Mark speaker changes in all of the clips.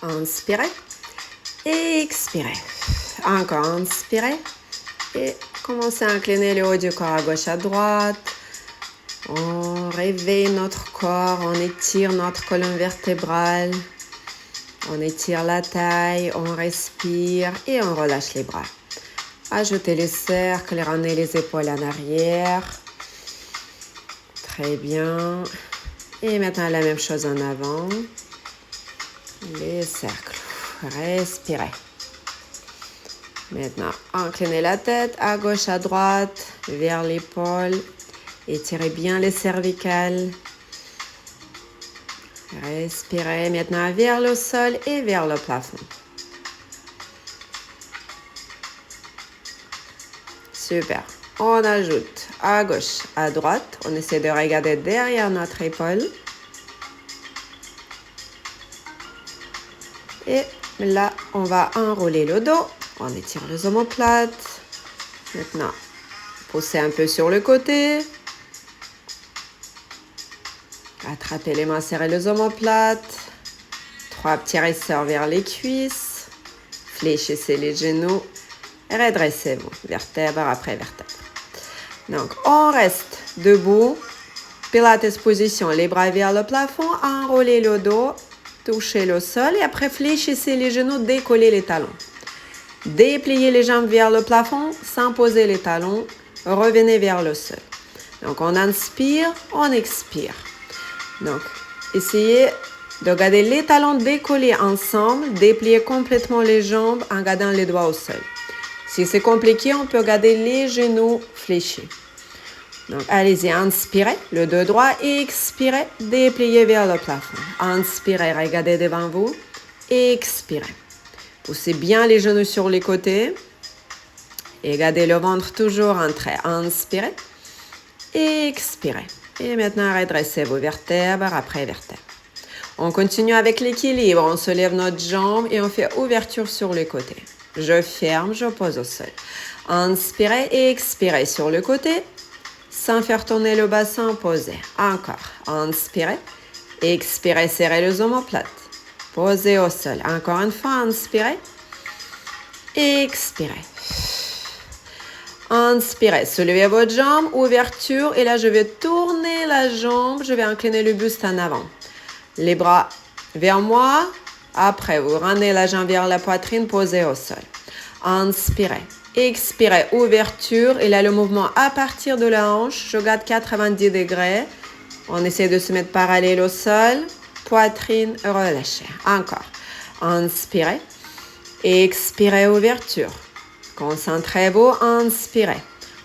Speaker 1: Inspirez. Expirez. Encore inspirez. Et commencez à incliner le haut du corps à gauche, à droite. On réveille notre corps, on étire notre colonne vertébrale. On étire la taille, on respire et on relâche les bras. Ajoutez les cercles, ramenez les épaules en arrière. Très bien. Et maintenant la même chose en avant. Les cercles. Respirez. Maintenant, inclinez la tête à gauche, à droite, vers l'épaule. Étirez bien les cervicales. Respirez maintenant vers le sol et vers le plafond. Super. On ajoute à gauche, à droite. On essaie de regarder derrière notre épaule. Et là, on va enrouler le dos. On étire les omoplates. Maintenant, poussez un peu sur le côté. Attrapez les mains, serrez les omoplates. 3 petits ressorts vers les cuisses. Fléchissez les genoux. Redressez-vous, vertèbre après vertèbre. Donc, on reste debout. Pilates position, les bras vers le plafond. Enroulez le dos. Touchez le sol. Et après, fléchissez les genoux, décollez les talons. Dépliez les jambes vers le plafond sans poser les talons. Revenez vers le sol. Donc, on inspire, on expire. Donc, essayez de garder les talons décollés ensemble, déplier complètement les jambes en gardant les doigts au sol. Si c'est compliqué, on peut garder les genoux fléchis. Donc, allez-y, inspirez, le dos droit, et expirez, dépliez vers le plafond. Inspirez, regardez devant vous, expirez. Poussez bien les genoux sur les côtés et gardez le ventre toujours en trait. Inspirez, expirez. Et maintenant, redressez vos vertèbres après vertèbres. On continue avec l'équilibre. On se lève notre jambe et on fait ouverture sur le côté. Je ferme, je pose au sol. Inspirez et expirez sur le côté. Sans faire tourner le bassin, posez. Encore. Inspirez. Expirez, serrez les omoplates. Posez au sol. Encore une fois, inspirez. Expirez. Inspirez, soulevez votre jambe, ouverture. Et là, je vais tourner la jambe. Je vais incliner le buste en avant. Les bras vers moi. Après, vous ramenez la jambe vers la poitrine, posez au sol. Inspirez. Expirez, ouverture. Et là, le mouvement à partir de la hanche. Je garde 90 degrés. On essaie de se mettre parallèle au sol. Poitrine relâchée. Encore. Inspirez. Expirez, ouverture. Concentrez-vous, inspirez.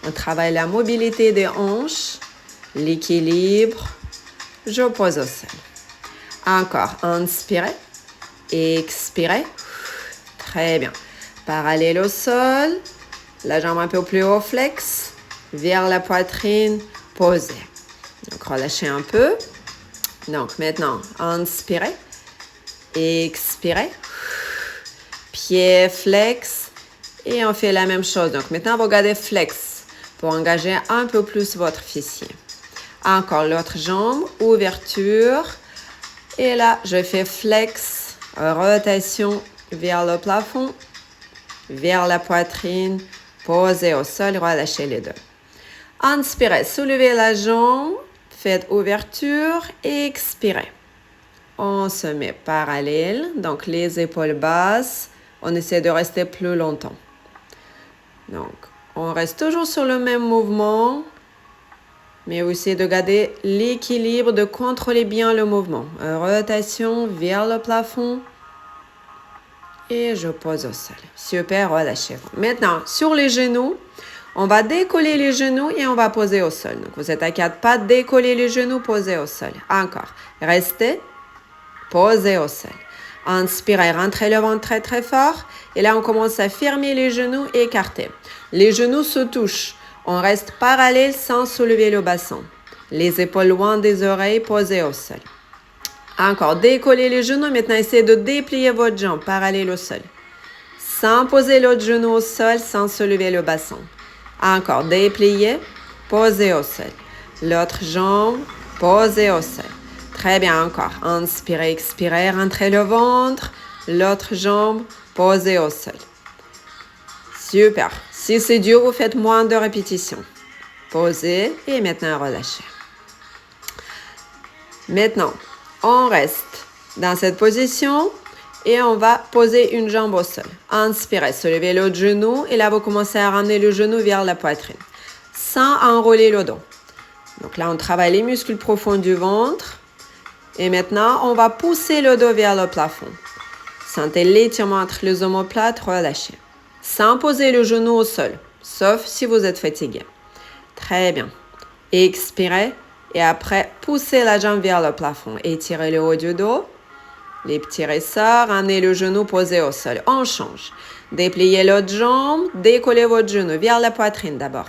Speaker 1: On travaille la mobilité des hanches, l'équilibre. Je pose au sol. Encore, inspirez. Expirez. Très bien. Parallèle au sol. La jambe un peu plus haut, flex. Vers la poitrine, posez. Donc, relâchez un peu. Donc, maintenant, inspirez. Expirez. Pied flex. Et on fait la même chose. Donc, maintenant, vous gardez flex pour engager un peu plus votre fessier. Encore l'autre jambe, ouverture. Et là, je fais flex, rotation vers le plafond, vers la poitrine, posez au sol, relâchez les deux. Inspirez, soulevez la jambe, faites ouverture, expirez. On se met parallèle, donc les épaules basses. On essaie de rester plus longtemps. Donc, on reste toujours sur le même mouvement, mais aussi de garder l'équilibre, de contrôler bien le mouvement. Rotation vers le plafond et je pose au sol. Super, relâchez-vous. Maintenant, sur les genoux, on va décoller les genoux et on va poser au sol. Donc, vous êtes à 4 pattes, décollez les genoux, posez au sol. Encore. Restez, posez au sol. Inspirez, rentrez le ventre très très fort. Et là, on commence à fermer les genoux et écarter. Les genoux se touchent. On reste parallèle sans soulever le bassin. Les épaules loin des oreilles, posées au sol. Encore, décollez les genoux. Maintenant, essayez de déplier votre jambe parallèle au sol. Sans poser l'autre genou au sol, sans soulever le bassin. Encore, dépliez, posez au sol. L'autre jambe, posez au sol. Très bien, encore. Inspirez, expirez, rentrez le ventre. L'autre jambe posée au sol. Super. Si c'est dur, vous faites moins de répétitions. Posez et maintenant relâchez. Maintenant, on reste dans cette position et on va poser une jambe au sol. Inspirez, soulevez l'autre genou et là, vous commencez à ramener le genou vers la poitrine sans enrouler le dos. Donc là, on travaille les muscles profonds du ventre. Et maintenant, on va pousser le dos vers le plafond. Sentez l'étirement entre les omoplates, relâchez. Sans poser le genou au sol, sauf si vous êtes fatigué. Très bien. Expirez et après, poussez la jambe vers le plafond. Étirez le haut du dos. Les petits ressorts, ramenez le genou posé au sol. On change. Dépliez l'autre jambe, décollez votre genou vers la poitrine d'abord.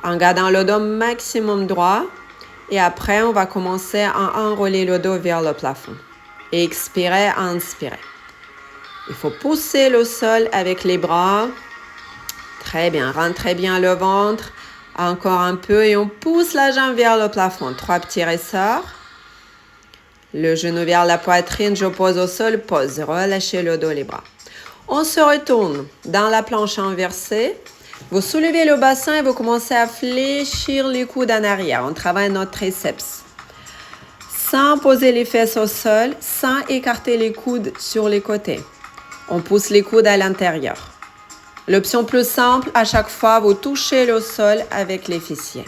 Speaker 1: En gardant le dos maximum droit. Et après, on va commencer à enrouler le dos vers le plafond. Expirez, inspirez. Il faut pousser le sol avec les bras. Très bien, rentrez bien le ventre. Encore un peu et on pousse la jambe vers le plafond. 3 petits ressorts. Le genou vers la poitrine, je pose au sol, pose. Relâchez le dos, les bras. On se retourne dans la planche inversée. Vous soulevez le bassin et vous commencez à fléchir les coudes en arrière. On travaille notre triceps. Sans poser les fesses au sol, sans écarter les coudes sur les côtés. On pousse les coudes à l'intérieur. L'option plus simple, à chaque fois, vous touchez le sol avec les fessiers.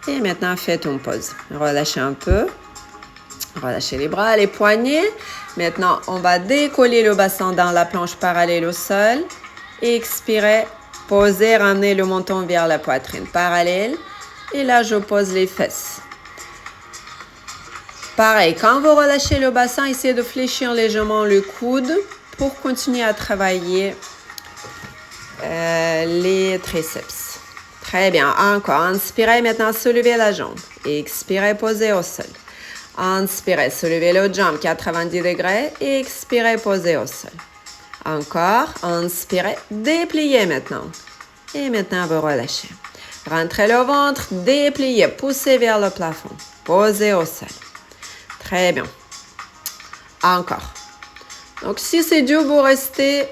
Speaker 1: Et maintenant, faites une pause. Relâchez un peu. Relâchez les bras, les poignets. Maintenant, on va décoller le bassin dans la planche parallèle au sol. Expirez, posez, ramenez le menton vers la poitrine parallèle. Et là, je pose les fesses. Pareil, quand vous relâchez le bassin, essayez de fléchir légèrement le coude pour continuer à travailler les triceps. Très bien, encore. Inspirez, maintenant soulevez la jambe. Expirez, posez au sol. Inspirez, soulevez l'autre jambe 90 degrés. Expirez, posez au sol. Encore, inspirez, dépliez maintenant. Et maintenant, vous relâchez. Rentrez le ventre, dépliez, poussez vers le plafond. Posez au sol. Très bien. Encore. Donc, si c'est dur, vous restez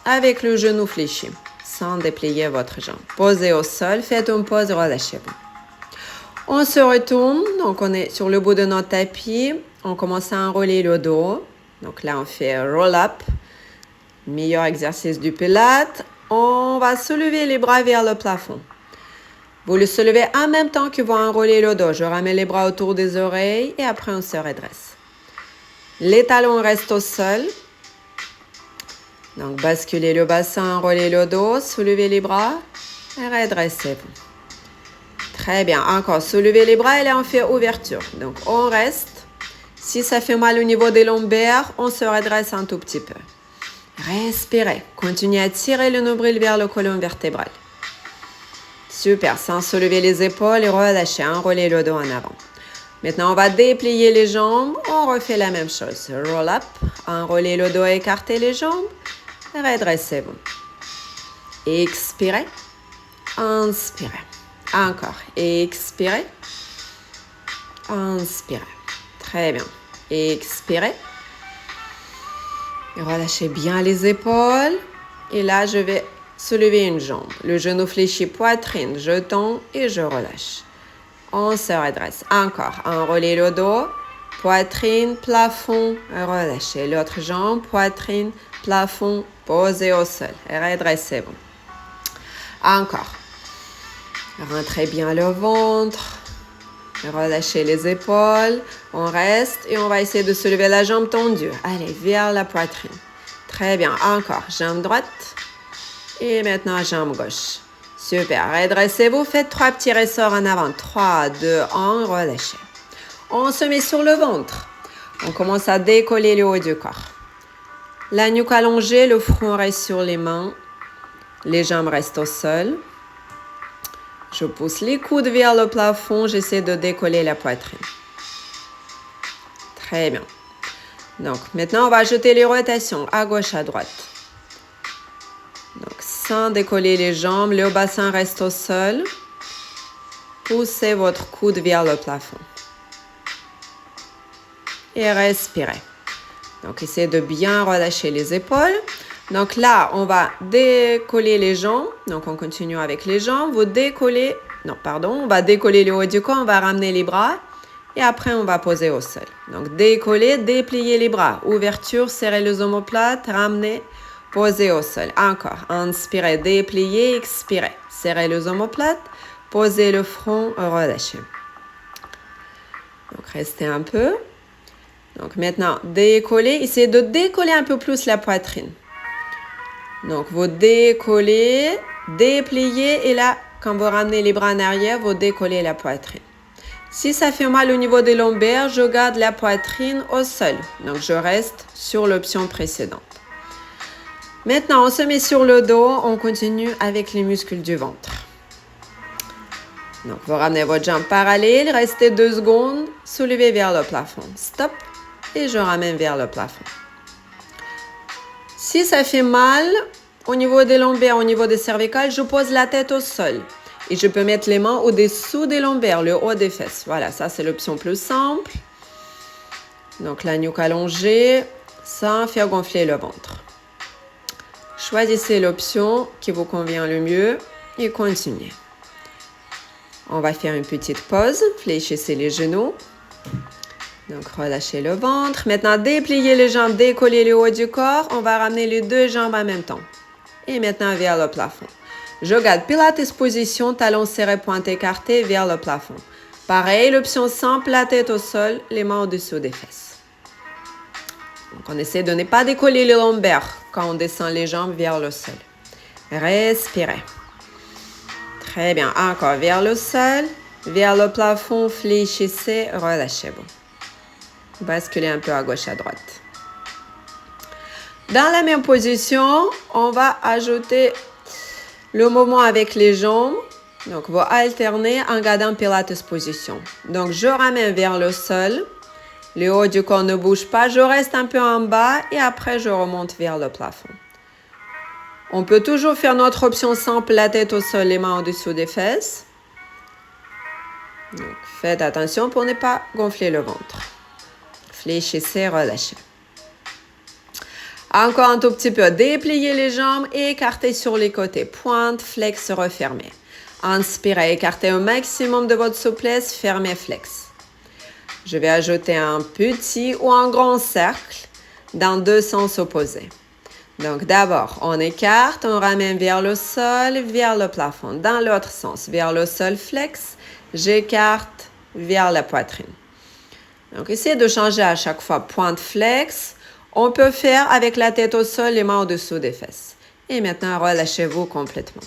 Speaker 1: avec le genou fléchi, sans déplier votre jambe. Posez au sol, faites une pause, relâchez-vous. On se retourne, donc on est sur le bout de notre tapis. On commence à enrouler le dos. Donc là, on fait roll-up. Meilleur exercice du Pilates. On va soulever les bras vers le plafond. Vous le soulevez en même temps que vous enroulez le dos. Je ramène les bras autour des oreilles et après on se redresse. Les talons restent au sol. Donc basculez le bassin, enroulez le dos, soulevez les bras et redressez-vous. Très bien. Encore, soulevez les bras et là on fait ouverture. Donc on reste. Si ça fait mal au niveau des lombaires, on se redresse un tout petit peu. Respirez. Continuez à tirer le nombril vers le côlon vertébral. Super. Sans soulever les épaules et relâcher. Enroulez le dos en avant. Maintenant, on va déplier les jambes. On refait la même chose. Roll up. Enroulez le dos et écartez les jambes. Redressez-vous. Expirez. Inspirez. Encore. Expirez. Inspirez. Très bien. Expirez. Relâchez bien les épaules. Et là, je vais soulever une jambe. Le genou fléchi, poitrine. Je tends et je relâche. On se redresse. Encore. Enroulez le dos. Poitrine, plafond. Relâchez l'autre jambe. Poitrine, plafond. Posez au sol. Redressez-vous. Encore. Rentrez bien le ventre. Relâchez les épaules. On reste et on va essayer de soulever la jambe tendue. Allez, vers la poitrine. Très bien. Encore. Jambe droite. Et maintenant, jambe gauche. Super. Redressez-vous. Faites 3 petits ressorts en avant. 3, 2, 1. Relâchez. On se met sur le ventre. On commence à décoller le haut du corps. La nuque allongée, le front reste sur les mains. Les jambes restent au sol. Je pousse les coudes vers le plafond. J'essaie de décoller la poitrine. Très bien. Donc, maintenant, on va ajouter les rotations à gauche, à droite. Donc, sans décoller les jambes, le bassin reste au sol. Poussez votre coude vers le plafond. Et respirez. Donc, essayez de bien relâcher les épaules. Donc là, on va décoller les jambes. Donc, on continue avec les jambes. On va décoller le haut du corps. On va ramener les bras. Et après, on va poser au sol. Donc, décoller, déplier les bras. Ouverture, serrer les omoplates, ramener, poser au sol. Encore. Inspirez, déplier, expirez. Serrez les omoplates, posez le front, relâchez. Donc, restez un peu. Donc, maintenant, décoller. Essayez de décoller un peu plus la poitrine. Donc, vous décollez, dépliez et là, quand vous ramenez les bras en arrière, vous décollez la poitrine. Si ça fait mal au niveau des lombaires, je garde la poitrine au sol. Donc, je reste sur l'option précédente. Maintenant, on se met sur le dos. On continue avec les muscles du ventre. Donc, vous ramenez votre jambe parallèle. Restez 2 secondes. Soulevez vers le plafond. Stop. Et je ramène vers le plafond. Si ça fait mal au niveau des lombaires, au niveau des cervicales, je pose la tête au sol. Et je peux mettre les mains au-dessous des lombaires, le haut des fesses. Voilà, ça c'est l'option plus simple. Donc la nuque allongée, sans faire gonfler le ventre. Choisissez l'option qui vous convient le mieux et continuez. On va faire une petite pause. Fléchissez les genoux. Donc relâchez le ventre. Maintenant, dépliez les jambes, décollez le haut du corps. On va ramener les 2 jambes en même temps. Et maintenant vers le plafond. Je garde Pilates position, talons serrés, pointe écartée vers le plafond. Pareil, l'option simple, la tête au sol, les mains au-dessous des fesses. Donc, on essaie de ne pas décoller les lombaires quand on descend les jambes vers le sol. Respirez. Très bien. Encore vers le sol, vers le plafond, fléchissez, relâchez-vous. Basculez un peu à gauche, à droite. Dans la même position, on va ajouter le mouvement avec les jambes. Donc, vous alternez en gardant Pilates position. Donc, je ramène vers le sol. Le haut du corps ne bouge pas. Je reste un peu en bas et après, je remonte vers le plafond. On peut toujours faire notre option simple, la tête au sol, les mains au-dessous des fesses. Donc, faites attention pour ne pas gonfler le ventre. Fléchissez, relâchez. Encore un tout petit peu. Dépliez les jambes et écartez sur les côtés. Pointe, flex, refermez. Inspirez, écartez au maximum de votre souplesse, fermez, flex. Je vais ajouter un petit ou un grand cercle dans 2 sens opposés. Donc d'abord, on écarte, on ramène vers le sol, vers le plafond. Dans l'autre sens, vers le sol, flex, j'écarte vers la poitrine. Donc essayez de changer à chaque fois. Pointe, flex. On peut faire avec la tête au sol, les mains au-dessous des fesses. Et maintenant, relâchez-vous complètement.